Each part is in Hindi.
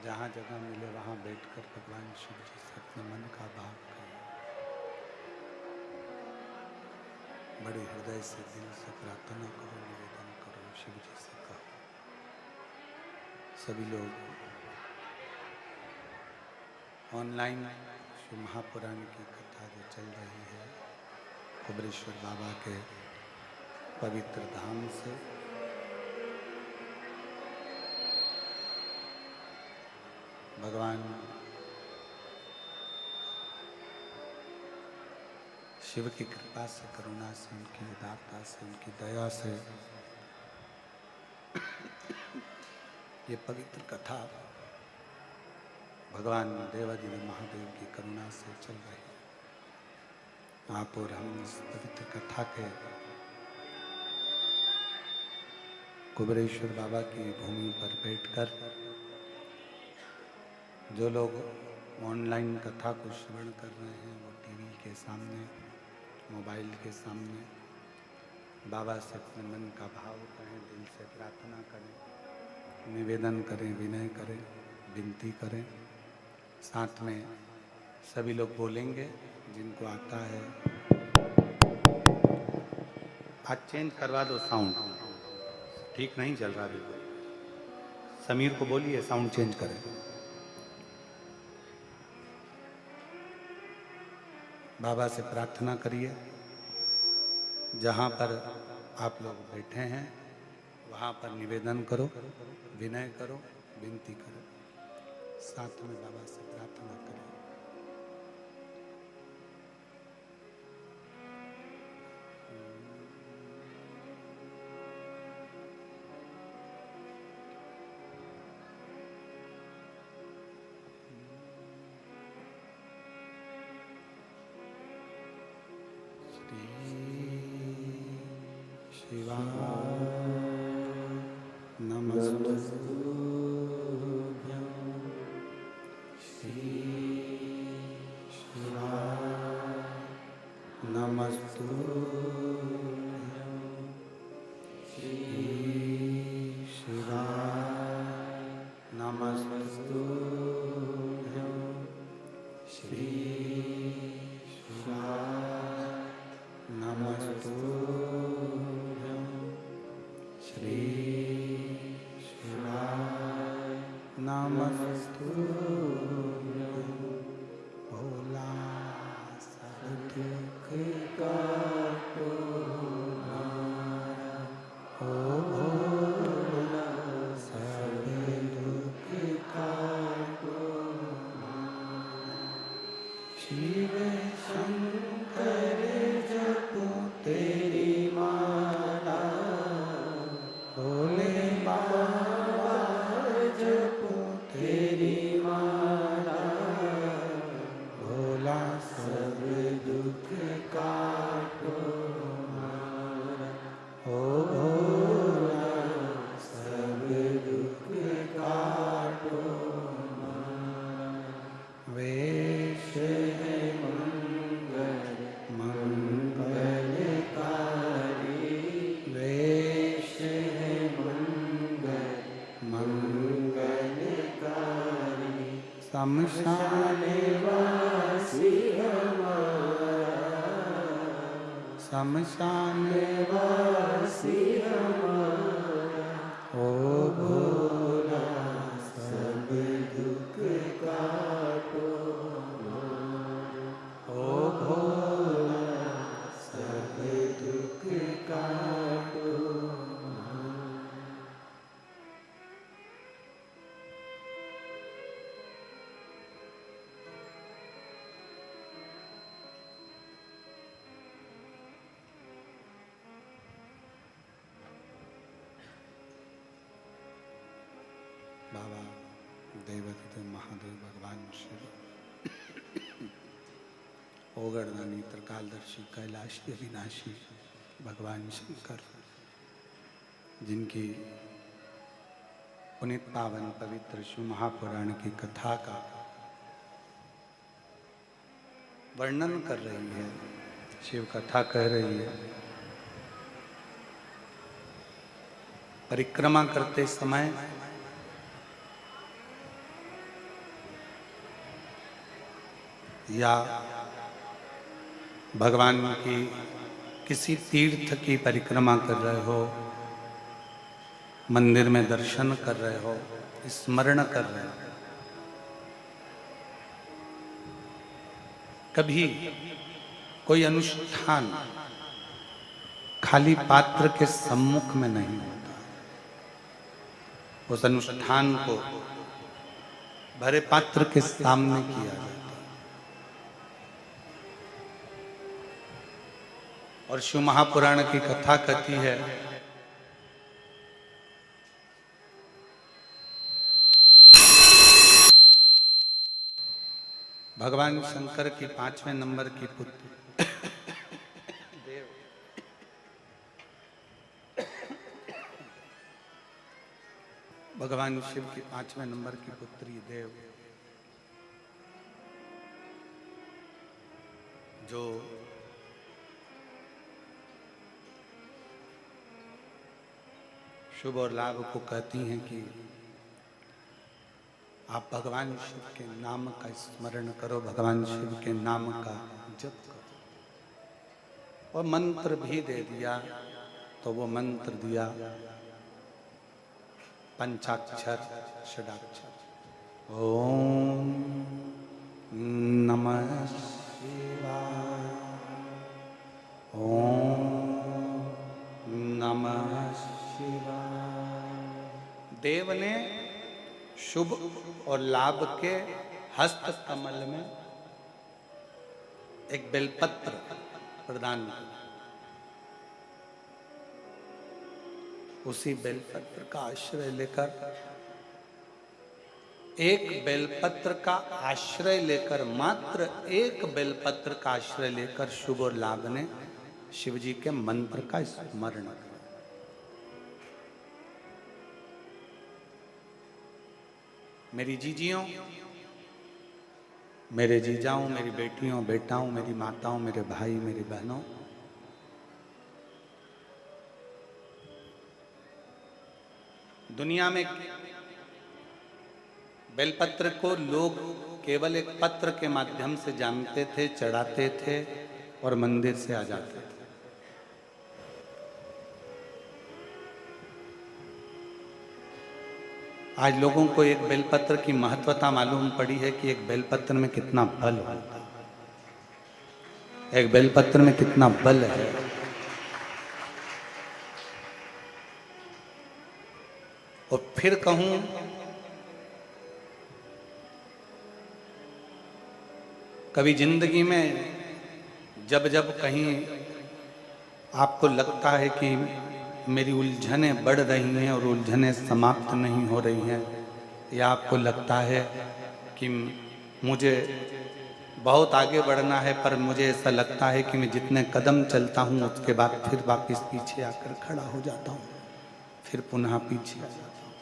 जहाँ जगह मिले वहाँ बैठकर भगवान शिव जी से अपने मन का भाव करें। बड़े हृदय से दिल से प्रार्थना करो, निवेदन करो, शिव जी से कहो। सभी लोग ऑनलाइन शिव महापुराण की कथा जो चल रही है कुबरेश्वर बाबा के पवित्र धाम से, भगवान शिव की कृपा से, करुणा से, उनकी उदारता से, उनकी दया से ये पवित्र कथा भगवान देवाधिदेव महादेव की करुणा से चल रही है। आप और हम इस पवित्र कथा के कुबरेश्वर बाबा की भूमि पर बैठकर जो लोग ऑनलाइन कथा को श्रवण कर रहे हैं वो टीवी के सामने, मोबाइल के सामने बाबा से अपने मन का भाव करें, दिल से प्रार्थना करें, निवेदन करें, विनय करें, विनती करें। साथ में सभी लोग बोलेंगे जिनको आता है। आज चेंज करवा दो साउंड, ठीक नहीं चल रहा बिल्कुल। समीर को बोलिए साउंड चेंज करें। बाबा से प्रार्थना करिए। जहाँ पर आप लोग बैठे हैं वहाँ पर निवेदन करो, विनय करो, विनती करो। साथ में बाबा से प्रार्थना करें। बाबा देवाधिदेव महादेव भगवान शिव, ओगरदानी, त्रिकालदर्शी, कैलाशी, अविनाशी भगवान शंकर, जिनकी पुनित पावन पवित्र शिव महापुराण की कथा का वर्णन कर रही है, शिव कथा कह रही है। परिक्रमा करते समय या भगवान की किसी तीर्थ की परिक्रमा कर रहे हो, मंदिर में दर्शन कर रहे हो, स्मरण कर रहे हो, कभी कोई अनुष्ठान खाली पात्र के सम्मुख में नहीं होता। उस अनुष्ठान को भरे पात्र के सामने किया जाता है। और शिव महापुराण की कथा कहती है, भगवान शंकर की 5वें नंबर की पुत्री देव, भगवान शिव की 5वें नंबर की पुत्री देव, जो शुभ और लाभ को कहती हैं कि आप भगवान शिव के नाम का स्मरण करो, भगवान शिव के नाम का जप करो। और मंत्र भी दे दिया, तो वो मंत्र दिया पंचाक्षर षडाक्षर। ओम नमः शिवाय, ओम नमः शिवाय। देव ने शुभ और लाभ के हस्त कमल में एक बेलपत्र प्रदान किया। उसी बेलपत्र का आश्रय लेकर, एक बेलपत्र का आश्रय लेकर, मात्र एक बेलपत्र का आश्रय लेकर शुभ और लाभ ने शिव जी के मंत्र का स्मरण किया। मेरी जीजियों, मेरे जीजाओं, मेरी बेटियों बेटाओं, मेरी माताओं, मेरे भाई, मेरी बहनों, दुनिया में बेलपत्र को लोग केवल एक पत्र के माध्यम से जानते थे, चढ़ाते थे और मंदिर से आ जाते थे। आज लोगों को एक बेलपत्र की महत्वता मालूम पड़ी है कि एक बेलपत्र में कितना बल होता है, एक बेलपत्र में कितना बल है। और फिर कहूं, कभी जिंदगी में जब जब कहीं आपको लगता है कि मेरी उलझनें बढ़ रही हैं और उलझनें समाप्त नहीं हो रही हैं, या आपको लगता है कि मुझे बहुत आगे बढ़ना है पर मुझे ऐसा लगता है कि मैं जितने कदम चलता हूं उसके बाद फिर वापस पीछे आकर खड़ा हो जाता हूं, फिर पुनः पीछे आ जाता हूं,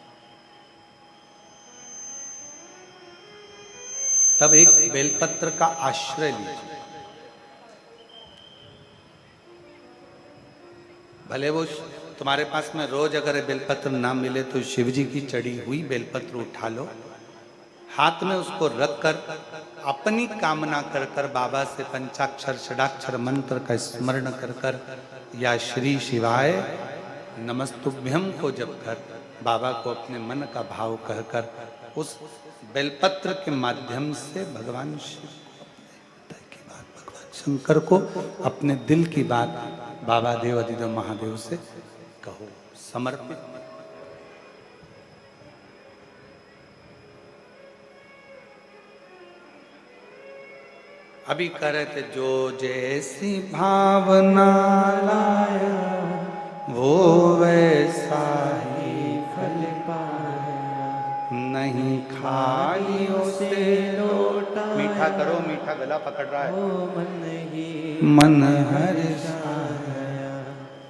तब एक बेलपत्र का आश्रय लीजिए। भले वो तुम्हारे पास में रोज अगर बेलपत्र ना मिले तो शिव जी की चढ़ी हुई बेलपत्र उठा लो, हाथ में उसको रखकर अपनी कामना कर कर बाबा से पंचाक्षर षडाक्षर मंत्र का स्मरण कर कर या श्री शिवाय नमस्तुभ्यम को जप कर बाबा को अपने मन का भाव कहकर उस बेलपत्र के माध्यम से भगवान शिव को अपने हृदय की बात, भगवान शंकर को अपने दिल की बात बाबा देव अधिदेव महादेव से कहो, समर्पित। अभी कह रहे थे, जो जैसी भावना लाया वो वैसा ही फल पाया, नहीं खाली उसे लोटा। मीठा करो, मीठा गला पकड़ रहा है। मन हर्षाया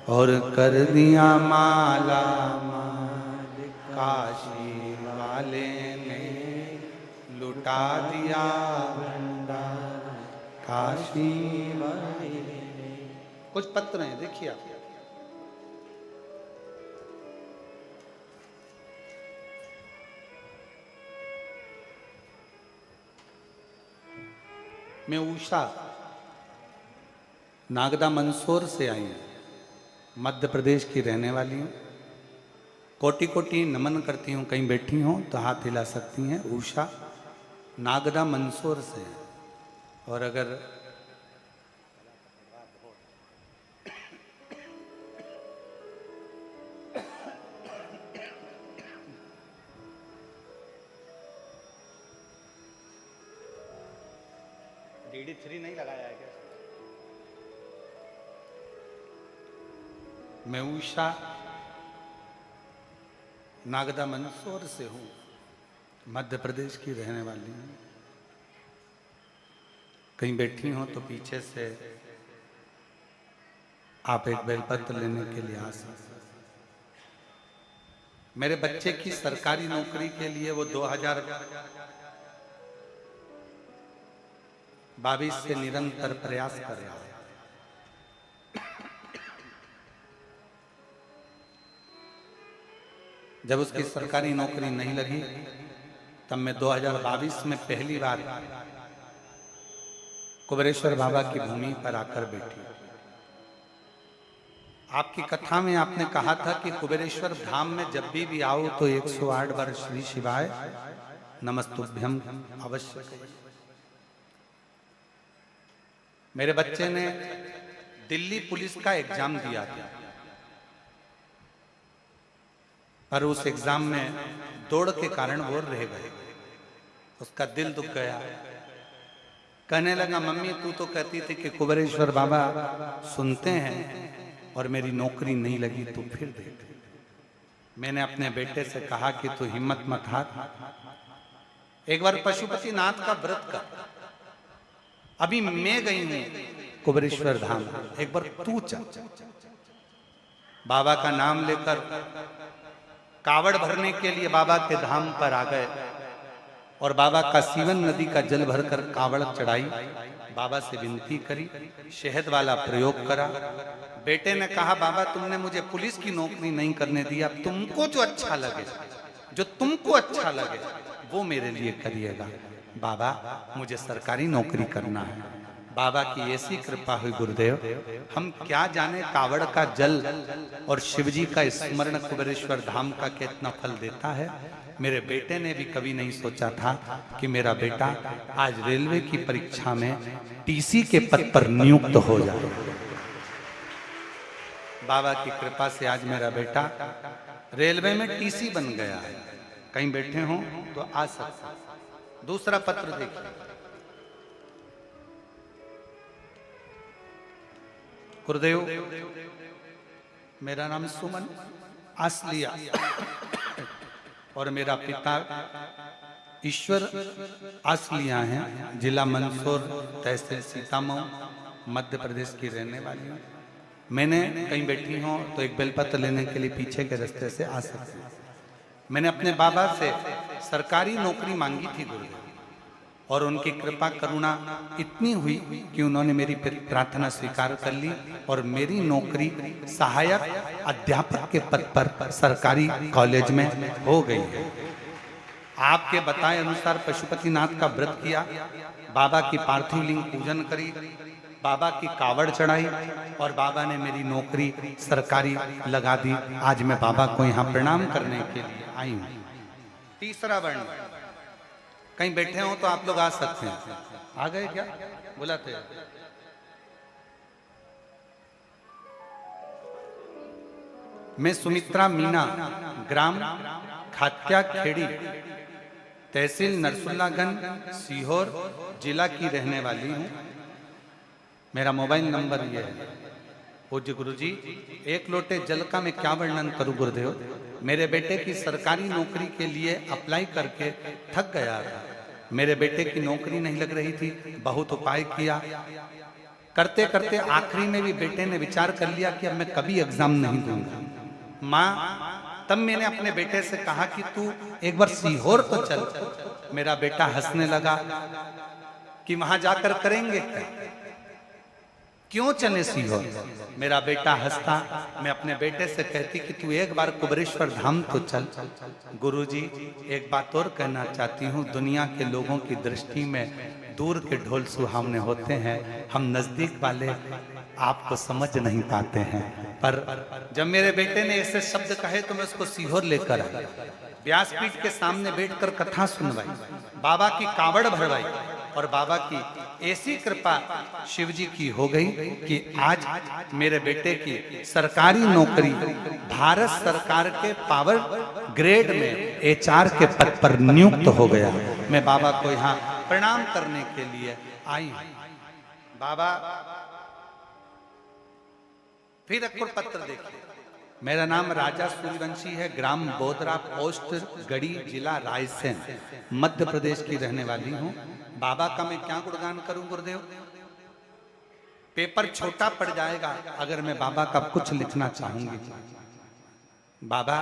और कर दिया माला माल, काशी वाले ने लुटा दिया भंडार, काशी वाले ने। कुछ पत्र हैं, देखिए आप। मैं उषा नागदा मंदसौर से आई हूँ, मध्य प्रदेश की रहने वाली हूँ। कोटि कोटि नमन करती हूँ, कहीं बैठी हूँ तो हाथ हिला सकती हैं। उषा नागदा मंदसौर से है। और अगर DD3 नहीं लगाया है क्या? मैं उषा नागदा मंदसौर से हूँ, मध्य प्रदेश की रहने वाली हूँ। कहीं बैठी हो तो पीछे से आप एक बेलपत्र लेने के लिए आ सकते। मेरे बच्चे की सरकारी नौकरी के लिए वो 2022 से निरंतर प्रयास कर रहा है। जब उसकी सरकारी नौकरी नहीं लगी तब मैं 2022 में पहली बार कुबेरेश्वर बाबा की भूमि पर आकर बैठी। आपकी कथा में आपने कहा था कि कुबेरेश्वर धाम में जब भी आओ तो 108 बार श्री शिवाय नमस्तुभ्यम अवश्य। मेरे बच्चे ने दिल्ली पुलिस का एग्जाम दिया था, पर उस एग्जाम में दौड़ के कारण वो रह गए। उसका दिल दुख गया। कहने लगा, मम्मी तू तो कहती थी कि कुबेरेश्वर बाबा सुनते हैं और मेरी नौकरी नहीं लगी, तू फिर देख। मैंने अपने बेटे से कहा कि तू हिम्मत मत हार, एक बार पशुपतिनाथ का व्रत कर। अभी मैं गई हूं कुबेरेश्वर धाम, एक बार तू चल। बाबा का नाम लेकर कावड़ भरने के लिए बाबा के धाम पर आ गए और बाबा का सीवन नदी का जल भरकर कावड़ चढ़ाई। बाबा से विनती करी, शहद वाला प्रयोग करा। बेटे ने कहा, बाबा तुमने मुझे पुलिस की नौकरी नहीं करने दिया, तुमको जो अच्छा लगे, जो तुमको अच्छा लगे वो मेरे लिए करिएगा। बाबा मुझे सरकारी नौकरी करना है। बाबा की ऐसी कृपा हुई गुरुदेव, हम क्या जाने कावड़ का जल और शिवजी का स्मरण कुबेरेश्वर धाम का कितना फल देता है। मेरे बेटे ने भी कभी नहीं सोचा था कि मेरा बेटा आज रेलवे की परीक्षा में टीसी के पद पर नियुक्त हो जाए। बाबा की कृपा से आज मेरा बेटा रेलवे में टीसी बन गया है। कहीं बैठे हो तो आ सकते। दूसरा पत्र देखिए। गुरुदेव, मेरा नाम सुमन आसलिया और मेरा पिता ईश्वर आसलिया हैं। जिला मंदसौर, तहसील सीतामऊ, मध्य प्रदेश की रहने वाली हूँ। मैंने कहीं बैठी हूँ तो एक बेलपत्र लेने के लिए पीछे के रास्ते से आ सकती हूँ। मैंने अपने बाबा से सरकारी नौकरी मांगी थी गुरुदेव, और उनकी कृपा करुणा इतनी हुई कि उन्होंने मेरी प्रार्थना स्वीकार कर ली और मेरी नौकरी सहायक अध्यापक के पद पर सरकारी कॉलेज में हो गई है। आपके बताए अनुसार पशुपतिनाथ का व्रत किया, बाबा की पार्थिव लिंग पूजन करी, बाबा की कावड़ चढ़ाई और बाबा ने मेरी नौकरी सरकारी लगा दी। आज मैं बाबा को यहाँ प्रणाम करने के लिए आई हूँ। तीसरा वर्ण, कहीं बैठे हो तो आप लोग आ सकते हैं। आ गए क्या? बुलाते हैं। मैं सुमित्रा मीना, ग्राम खात्या खेड़ी, तहसील नरसुल्लागंज, सीहोर जिला की रहने वाली हूँ। मेरा मोबाइल नंबर ये है। पूज्य गुरुजी, एक लोटे जल का मैं क्या वर्णन करूं गुरुदेव। मेरे बेटे की सरकारी नौकरी के लिए अप्लाई करके थक गया था। मेरे बेटे की नौकरी नहीं लग रही थी, बहुत उपाय किया, करते करते आखिरी में भी बेटे ने विचार कर लिया कि अब मैं कभी एग्जाम नहीं दूंगा। माँ, तब मैंने अपने बेटे से कहा कि तू एक बार सीहोर तो चल। मेरा बेटा हंसने लगा कि वहां जाकर करेंगे क्या, क्यों चले सीहोर। मेरा बेटा हंसता, मैं अपने बेटे से कहती कि तू एक बार कुबेरेश्वर धाम तो चल। गुरुजी, एक बात और कहना चाहती हूँ, दुनिया के लोगों की दृष्टि में दूर के ढोल सुहावने होते हैं, हम नजदीक वाले आपको समझ नहीं पाते हैं। पर जब मेरे बेटे ने ऐसे शब्द कहे तो मैं उसको सीहोर लेकर आया, व्यासपीठ के सामने बैठकर कथा सुनवाई, बाबा की कावड़ भरवाई और बाबा की ऐसी कृपा शिव जी की हो गई कि आज मेरे बेटे की सरकारी नौकरी भारत सरकार के पावर ग्रेड में HR के पद पर नियुक्त हो गया। मैं बाबा को यहाँ प्रणाम करने के लिए आई हूँ। बाबा फिर अक्षर पत्र देखिए। मेरा नाम राजा सूर्यवंशी है, ग्राम बोदरा, पोस्ट गढ़ी, जिला रायसेन, मध्य प्रदेश की रहने वाली हूँ। बाबा का मैं क्या गुणगान करूं गुरुदेव, पेपर छोटा पड़ जाएगा अगर मैं बाबा का कुछ लिखना चाहूंगी। बाबा,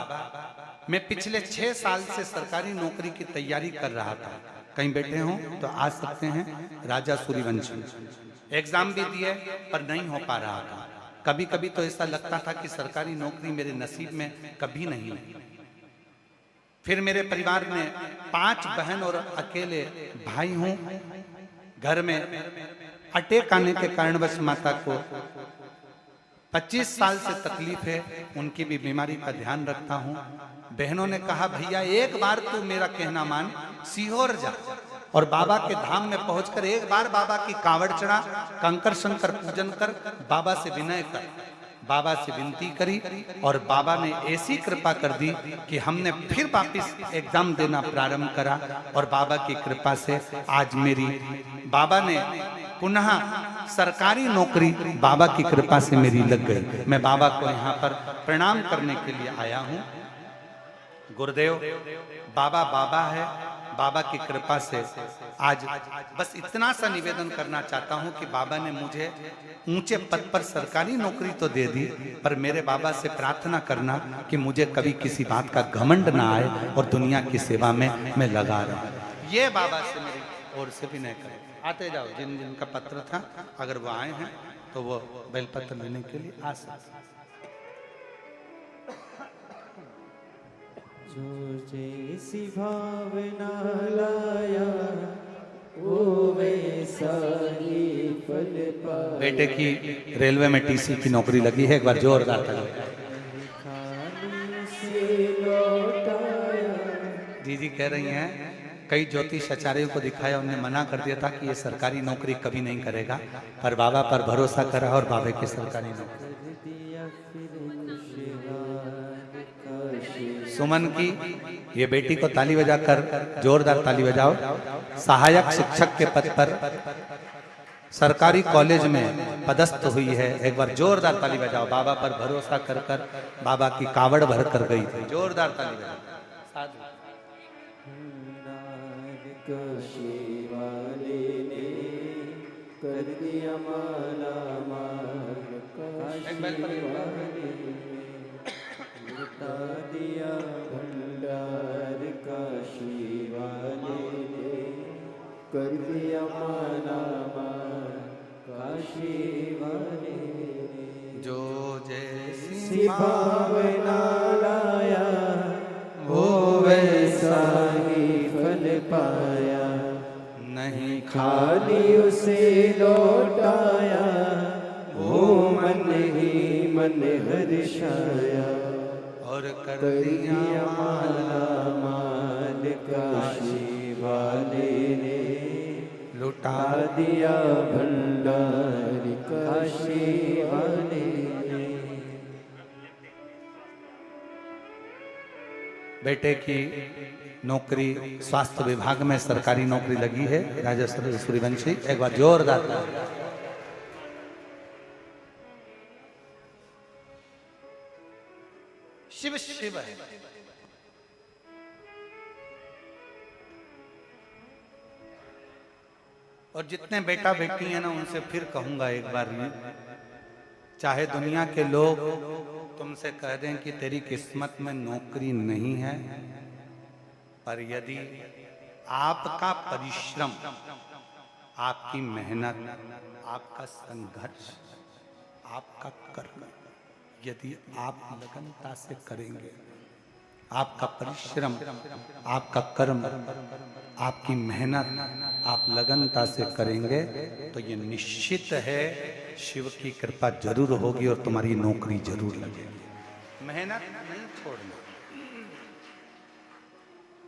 मैं पिछले 6 साल से सरकारी नौकरी की तैयारी कर रहा था। कहीं बैठे हो तो आ सकते हैं, राजा सूर्यवंशी। एग्जाम भी दिए पर नहीं हो पा रहा था। कभी कभी तो ऐसा लगता था कि सरकारी नौकरी मेरे नसीब में कभी नहीं हुई। फिर मेरे परिवार में 5 बहन और अकेले भाई हूं। घर में अटैक आने के कारणवश माता को 25 साल से तकलीफ है, उनकी भी बीमारी का ध्यान रखता हूं। बहनों ने कहा भैया एक बार तू मेरा कहना मान, सीहोर जा और बाबा के धाम में पहुंचकर एक बार बाबा की कावड़ चढ़ा, कंकर शंकर पूजन कर, बाबा से विनय कर। बाबा से विनती करी और बाबा ने ऐसी कृपा कर दी कि हमने फिर वापिस एग्जाम देना प्रारंभ करा और बाबा की कृपा से आज मेरी बाबा ने पुनः सरकारी नौकरी बाबा की कृपा से मेरी लग गई। मैं बाबा को यहाँ पर प्रणाम करने के लिए आया हूँ। गुरुदेव, बाबा बाबा है, बाबा की कृपा से आज बस इतना सा निवेदन करना चाहता हूं कि बाबा ने मुझे ऊंचे पद पर सरकारी नौकरी तो दे दी, पर मेरे बाबा से प्रार्थना करना कि मुझे कभी किसी बात का घमंड ना आए और दुनिया की सेवा में मैं लगा रहा। ये बाबा से मेरी ओर से भी नहीं करे। आते जाओ, जिन जिन का पत्र था अगर वो आए हैं तो वो बेलपत्र लेने के लिए आ सकते। जो जैसी भावना लाया वो वैसा ही फल पाया। बेटे की रेलवे में TC की नौकरी लगी है, एक बार जोरदार ताली। जी कह रही हैं कई ज्योतिष आचार्यों को दिखाया, उन्हें मना कर दिया था कि ये सरकारी नौकरी कभी नहीं करेगा, पर बाबा पर भरोसा करा और बाबा की सरकारी नौकरी। सुमन की ये बेटी को ताली बजाकर जोरदार ताली बजाओ। सहायक शिक्षक के पद पर सरकारी कॉलेज में पदस्थ हुई है, एक बार जोरदार ताली बजाओ। बाबा पर भरोसा कर कर बाबा की कावड़ भर कर गई थी, जोरदार ताली बजाओ। कर दिया माला लुटा दिया भंडार काशी वाले ने, कर दिया माला काशी वाले ने। जो जैसी भावना लाया वो वैसा ही फल पाया, नहीं खाली उसे लौटाया वो मन ही मन हर्षाया। और कर दिया माला माल काशी वाले ने, लुटा दिया भंडार काशी वाले ने। बेटे की नौकरी स्वास्थ्य विभाग में सरकारी नौकरी लगी है, राजा सूर्यवंशी, एक बार जोरदार। शिव शिव है। और जितने बेटा बेटी हैं ना, उनसे फिर कहूंगा एक बार, ये चाहे दुनिया के लोग तुमसे कह दें कि तेरी किस्मत में नौकरी नहीं है, पर यदि आपका परिश्रम, आपकी मेहनत, आपका संघर्ष, आपका कर्म यदि आप लगनता से करेंगे, आपका परिश्रम, आपका कर्म, आपकी मेहनत आप लगनता से करेंगे तो ये निश्चित है शिव की कृपा जरूर होगी और तुम्हारी नौकरी जरूर लगेगी। मेहनत नहीं छोड़ना,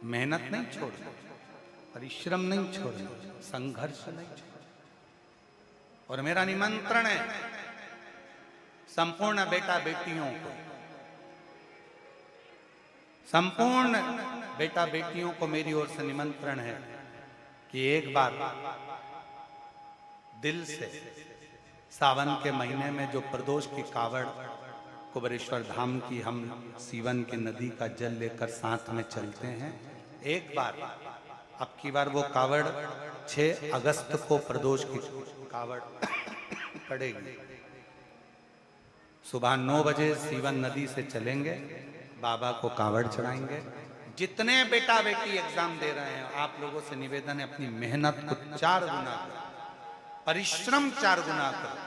मेहनत नहीं छोड़ना, परिश्रम नहीं छोड़ना, संघर्ष नहीं छोड़ना। और मेरा निमंत्रण है संपूर्ण बेटा बेटियों को, संपूर्ण बेटा बेटियों को मेरी ओर से निमंत्रण है कि एक बार दिल से सावन के महीने में जो प्रदोष की कावड़ कुबेरेश्वर धाम की हम सीवन की नदी का जल लेकर साथ में चलते हैं, एक बार अब की बार वो कावड़ 6 अगस्त को प्रदोष की कावड़ पड़ेगी। सुबह 9 बजे सीवन नदी से चलेंगे, बाबा को कावड़ चढ़ाएंगे। जितने बेटा बेटी एग्जाम दे रहे हैं आप लोगों से निवेदन है अपनी मेहनत को 4 गुना करो, परिश्रम 4 गुना करो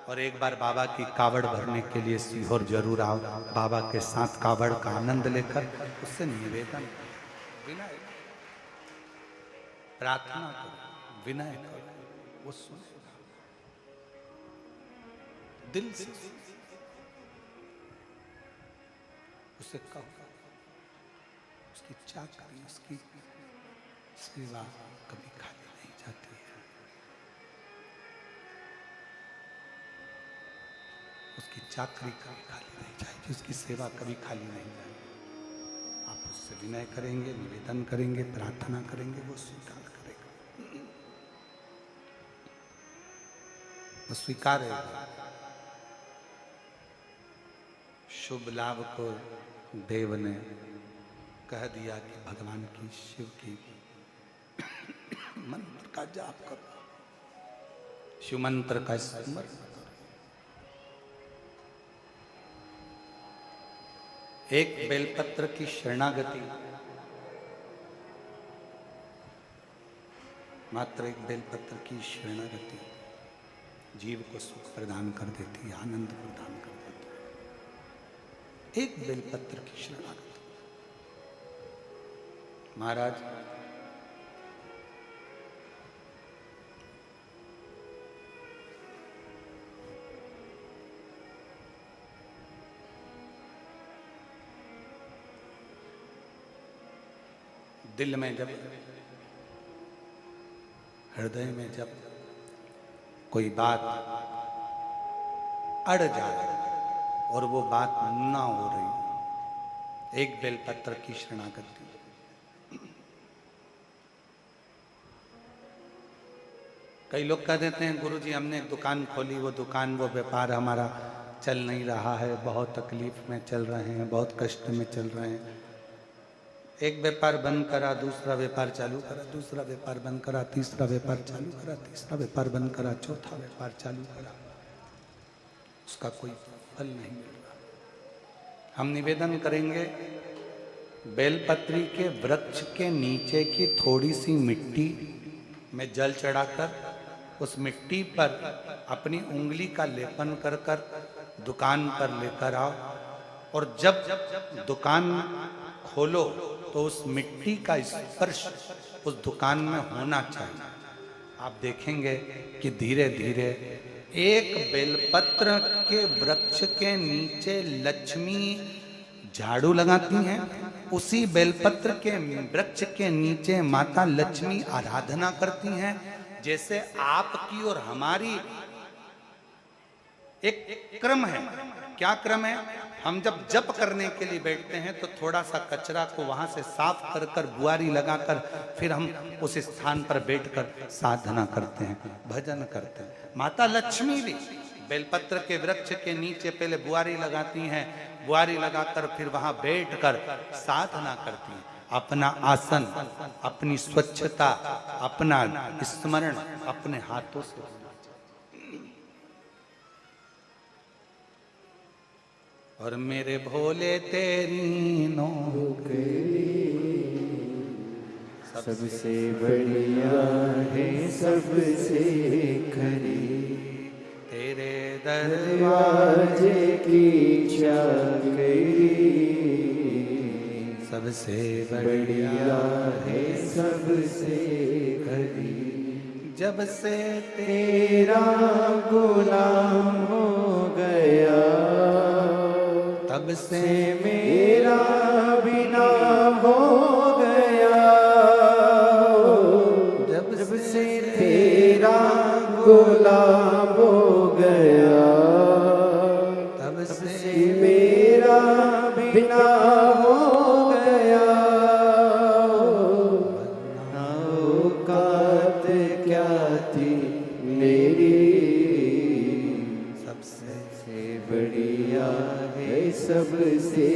और एक बार बाबा की कावड़ भरने के लिए सीहोर जरूर आओ। बाबा के साथ कावड़ का आनंद लेकर उससे निवेदन विनय प्रार्थना करो, विनय करो, वो सुन दिल से उसे कहो, उसकी चाकरी उसकी सेवा कभी खाली नहीं जाती है, उसकी चाकरी कभी खाली नहीं जाएगी, उसकी सेवा कभी खाली नहीं जाएगी। आप उससे विनय करेंगे, निवेदन करेंगे, प्रार्थना करेंगे, वो स्वीकार करेगा, वो स्वीकार है। शुभ लाभ को देव ने कह दिया कि भगवान की शिव की मंत्र का जाप करो, शिव मंत्र का स्मरण करो। एक बेलपत्र की शरणागति, मात्र एक बेलपत्र की शरणागति जीव को सुख प्रदान कर देती है, आनंद प्रदान कर देती है। एक बेलपत्र की शरणागति। महाराज दिल में जब, हृदय में जब कोई बात अड़ जाए और वो बात ना हो रही, एक बेलपत्र की शरणागति। कई लोग कह देते हैं गुरुजी हमने एक दुकान खोली, वो दुकान वो व्यापार हमारा चल नहीं रहा है, बहुत तकलीफ में चल रहे हैं, बहुत कष्ट में चल रहे हैं। एक व्यापार बंद करा, दूसरा व्यापार चालू करा, दूसरा व्यापार बंद करा, तीसरा व्यापार चालू करा, तीसरा व्यापार बंद करा, चौथा व्यापार चालू करा, उसका कोई फल नहीं मिल रहा। हम निवेदन करेंगे बेलपत्री के वृक्ष के नीचे की थोड़ी सी मिट्टी में जल चढ़ाकर उस मिट्टी पर अपनी उंगली का लेपन कर कर दुकान पर लेकर आओ और जब दुकान खोलो तो उस मिट्टी का स्पर्श उस दुकान में होना चाहिए। आप देखेंगे कि धीरे धीरे एक बेलपत्र के वृक्ष के नीचे लक्ष्मी झाड़ू लगाती हैं, उसी बेलपत्र के वृक्ष के नीचे माता लक्ष्मी आराधना करती हैं। जैसे आपकी और हमारी एक क्रम है। क्या क्रम है? हम जब जप करने के लिए बैठते हैं तो थोड़ा सा कचरा को वहां से साफ कर कर बुआरी लगाकर फिर हम उस स्थान पर बैठकर साधना करते हैं, भजन करते हैं। माता लक्ष्मी भी बेलपत्र के वृक्ष के नीचे पहले बुआरी लगाती हैं, बुआरी लगाकर फिर वहां बैठकर साधना करती हैं। अपना आसन, अपनी स्वच्छता, अपना स्मरण अपने हाथों से होना चाहिए। और मेरे भोले तेरी नौकरी सबसे बढ़िया है, सबसे खरी, तेरे दरबार दरवाजे की चाकरी सबसे बढ़िया है, सबसे खरी। जब से तेरा गुलाम हो गया, तब से मेरा बिना हो गया। जब से तेरा गुलाम हो गया, तब से मेरा बिना हो गया। औकात क्या थी मेरी, सबसे बढ़िया है सबसे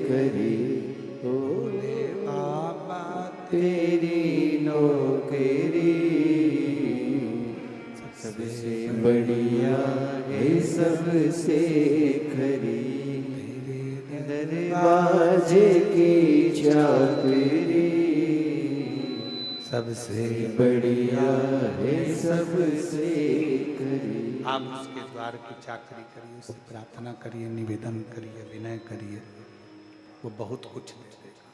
खरी। भोले बाबा तेरी नौकरी सबसे बढ़िया है सबसे खरी। दरवाजे की चाकरी सबसे बढ़िया है सबसे खरी। आप उसके द्वार की चाकरी करिए, उससे प्रार्थना करिए, निवेदन करिए, विनय करिए, वो बहुत कुछ दे देगा।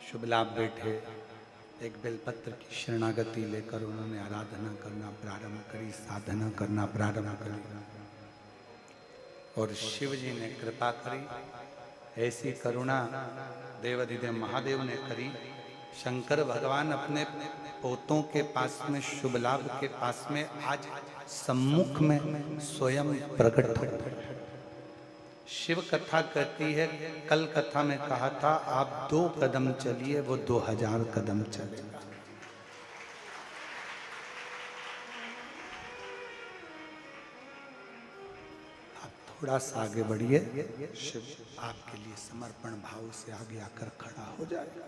शुभ लाभ बैठे एक बेलपत्र की शरणागति लेकर उन्होंने आराधना करना प्रारंभ करी, साधना करना प्रारंभ करी और शिव जी ने कृपा करी। ऐसी करुणा देवाधिदेव महादेव ने करी। शंकर भगवान अपने पोतों के पास में, शुभ लाभ के पास में आज सम्मुख में स्वयं प्रकट हो। शिव कथा कहती है, कल कथा में कहा था आप 2 कदम चलिए, वो 2000 कदम चलेगा। आप थोड़ा सा आगे बढ़िए, शिव आपके लिए समर्पण भाव से आगे आकर खड़ा हो जाएगा।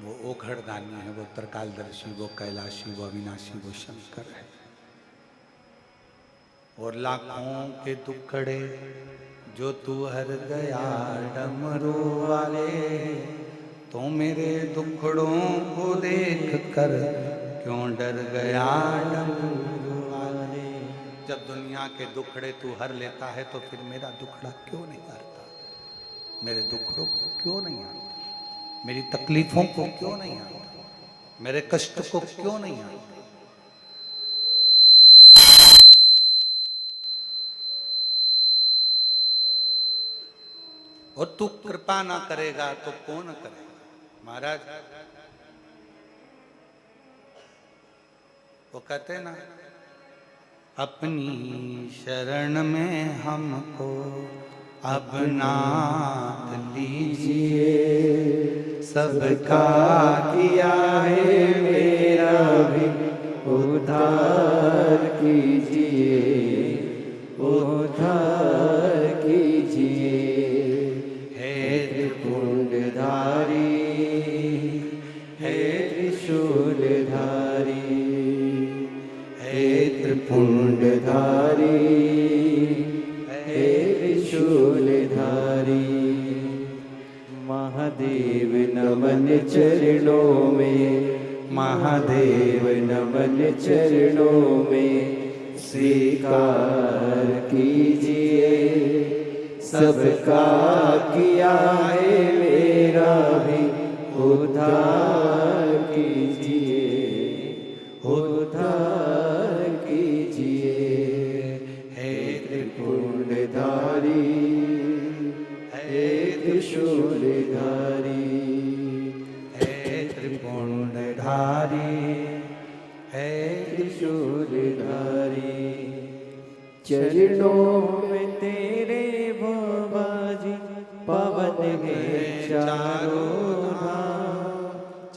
वो ओखड़दानी है, वो त्रिकालदर्शी, वो कैलाशी, वो अविनाशी, वो शंकर है। और लाखों के दुखड़े जो तू हर गया डमरू वाले, तो मेरे दुखड़ों को देख कर क्यों डर गया डमरू वाले। जब दुनिया के दुखड़े तू हर लेता है तो फिर मेरा दुखड़ा क्यों नहीं हरता? मेरे दुखड़ों को क्यों नहीं हरता? मेरी तकलीफों को क्यों नहीं हरता? मेरे कष्ट को क्यों नहीं हरता? और तू कृपा ना करेगा तो कौन करेगा? महाराज वो कहते हैं ना, अपनी शरण में हमको अब नाथ लीजिए, सबका किया है मेरा भी उद्धार कीजिए, उद्धार कीजिए। हे त्रिपुंडधारी, हे त्रिशूलधारी, हे त्रिपुंडधारी, हे त्रिशूलधारी। महादेव नमन चरणों में, महादेव नमन चरणों में, स्वीकार कीजिए, सबका किया है मेरा भी उद्धार कीजिए, उद्धार कीजिए। हे त्रिपुंडधारी, हे त्रिशूलधारी, हे त्रिपुंडधारी, हे त्रिशूलधारी। चरणों में तेरे बाबा जी पावन है चारों धाम।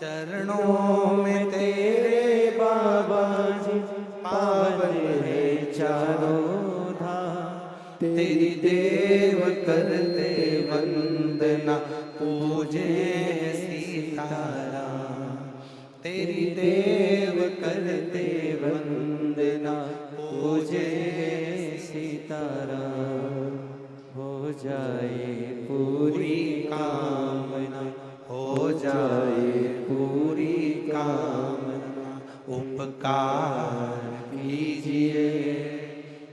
चरणों में तेरे बाबा जी पावन है चारों धाम। तेरी देव करते वंदना, पूजे सीताराम। तेरी देव करते वंदना, पूजे सीताराम। हो जाए पूरी कामना, हो जाए पूरी कामना। उपकार कीजिए,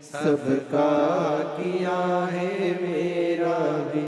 सबका